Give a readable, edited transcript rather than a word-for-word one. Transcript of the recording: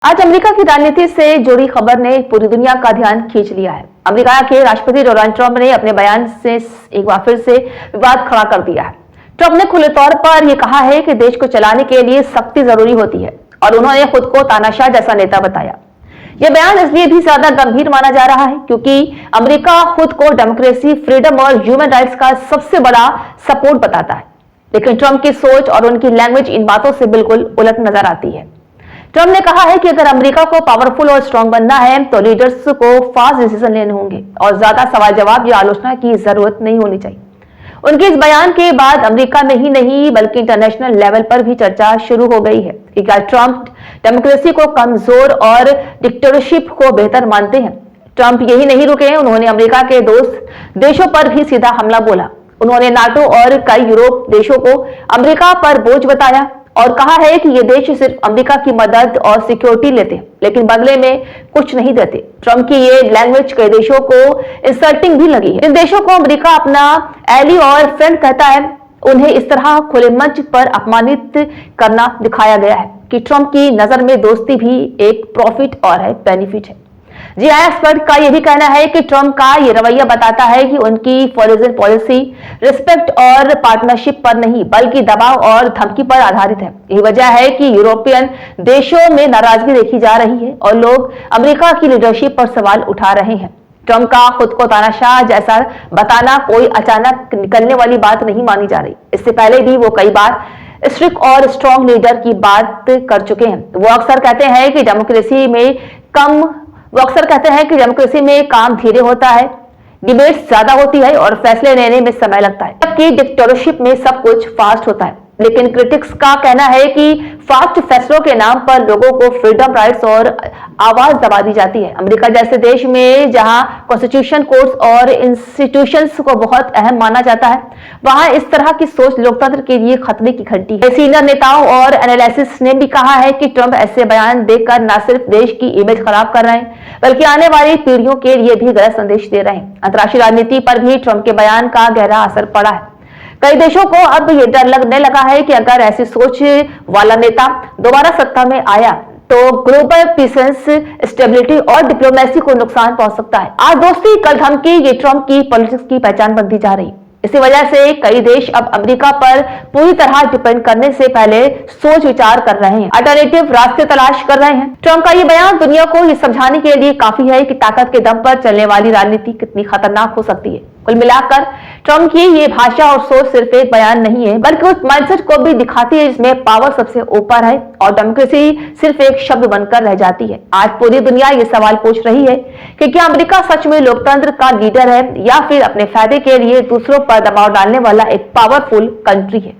आज अमेरिका की राजनीति से जुड़ी खबर ने पूरी दुनिया का ध्यान खींच लिया है। अमेरिका के राष्ट्रपति डोनाल्ड ट्रंप ने अपने बयान से एक बार फिर से विवाद खड़ा कर दिया है। ट्रंप ने खुले तौर पर यह कहा है कि देश को चलाने के लिए सख्ती जरूरी होती है और उन्होंने खुद को तानाशाह जैसा नेता बताया। यह बयान इसलिए भी ज्यादा गंभीर माना जा रहा है क्योंकि अमेरिका खुद को डेमोक्रेसी, फ्रीडम और ह्यूमन राइट्स का सबसे बड़ा सपोर्ट बताता है, लेकिन ट्रंप की सोच और उनकी लैंग्वेज इन बातों से बिल्कुल उलट नजर आती है। ट्रंप ने कहा है कि अगर अमेरिका को पावरफुल और स्ट्रांग बनना है तो लीडर्स को फास्ट डिसीजन लेने होंगे और ज्यादा सवाल जवाब या आलोचना की जरूरत नहीं होनी चाहिए। उनके इस बयान के बाद अमेरिका में ही नहीं बल्कि इंटरनेशनल लेवल पर भी चर्चा शुरू हो गई है कि क्या ट्रंप डेमोक्रेसी को कमजोर और डिक्टेटरशिप को बेहतर मानते हैं। ट्रंप यही नहीं रुके, उन्होंने अमेरिका के दोस्त देशों पर भी सीधा हमला बोला। उन्होंने नाटो और कई यूरोप देशों को अमेरिका पर बोझ बताया और कहा है कि ये देश सिर्फ अमेरिका की मदद और सिक्योरिटी लेते हैं लेकिन बदले में कुछ नहीं देते। ट्रंप की ये लैंग्वेज कई देशों को इंसल्टिंग भी लगी है। इन देशों को अमेरिका अपना एली और फ्रेंड कहता है, उन्हें इस तरह खुले मंच पर अपमानित करना दिखाया गया है कि ट्रंप की नजर में दोस्ती भी एक प्रॉफिट और है, बेनिफिट है। जी हाँ, एक्सपर्ट का यह भी कहना है कि ट्रंप का ये रवैया बताता है कि उनकी फॉरेन पॉलिसी रिस्पेक्ट और पार्टनरशिप पर नहीं बल्कि दबाव और धमकी पर आधारित है। यही वजह है कि यूरोपियन देशों में नाराजगी देखी जा रही है और लोग अमेरिका की लीडरशिप पर सवाल उठा रहे हैं। ट्रंप का खुद को तानाशाह जैसा बताना कोई अचानक निकलने वाली बात नहीं मानी जा रही। इससे पहले भी वो कई बार स्ट्रिक्ट और स्ट्रॉन्ग लीडर की बात कर चुके हैं। वो अक्सर कहते हैं कि डेमोक्रेसी में काम धीरे होता है, डिबेट्स ज्यादा होती है और फैसले लेने में समय लगता है, जबकि डिक्टेटरशिप में सब कुछ फास्ट होता है। लेकिन क्रिटिक्स का कहना है कि फास्ट फैसलों के नाम पर लोगों को फ्रीडम, राइट्स और आवाज दबा दी जाती है। अमेरिका जैसे देश में जहां कॉन्स्टिट्यूशन, कोर्ट्स और इंस्टीट्यूशंस को बहुत अहम माना जाता है, वहां इस तरह की सोच लोकतंत्र के लिए खतरे की घंटी है। सीनियर नेताओं और एनालिसिस्ट ने भी कहा है कि ट्रंप ऐसे बयान देकर न सिर्फ देश की इमेज खराब कर रहे हैं बल्कि आने वाली पीढ़ियों के लिए भी गलत संदेश दे रहे हैं। अंतर्राष्ट्रीय राजनीति पर भी ट्रंप के बयान का गहरा असर पड़ा है। कई देशों को अब ये डर लगने लगा है कि अगर ऐसी सोच वाला नेता दोबारा सत्ता में आया तो ग्लोबल पीस, स्टेबिलिटी और डिप्लोमेसी को नुकसान पहुंच सकता है। आज दोस्ती, कल धमकी, ये ट्रंप की पॉलिटिक्स की पहचान बनती जा रही। इसी वजह से कई देश अब अमेरिका पर पूरी तरह डिपेंड करने से पहले सोच विचार कर रहे हैं, अल्टरनेटिव रास्ते तलाश कर रहे हैं। ट्रंप का ये बयान दुनिया को ये समझाने के लिए काफी है कि ताकत के दम पर चलने वाली राजनीति कितनी खतरनाक हो सकती है। कुल मिलाकर ट्रंप की ये भाषा और सोच सिर्फ एक बयान नहीं है बल्कि उस माइंडसेट को भी दिखाती है जिसमें पावर सबसे ऊपर है और डेमोक्रेसी सिर्फ एक शब्द बनकर रह जाती है। आज पूरी दुनिया ये सवाल पूछ रही है कि क्या अमेरिका सच में लोकतंत्र का लीडर है या फिर अपने फायदे के लिए दूसरों पर दबाव डालने वाला एक पावरफुल कंट्री है।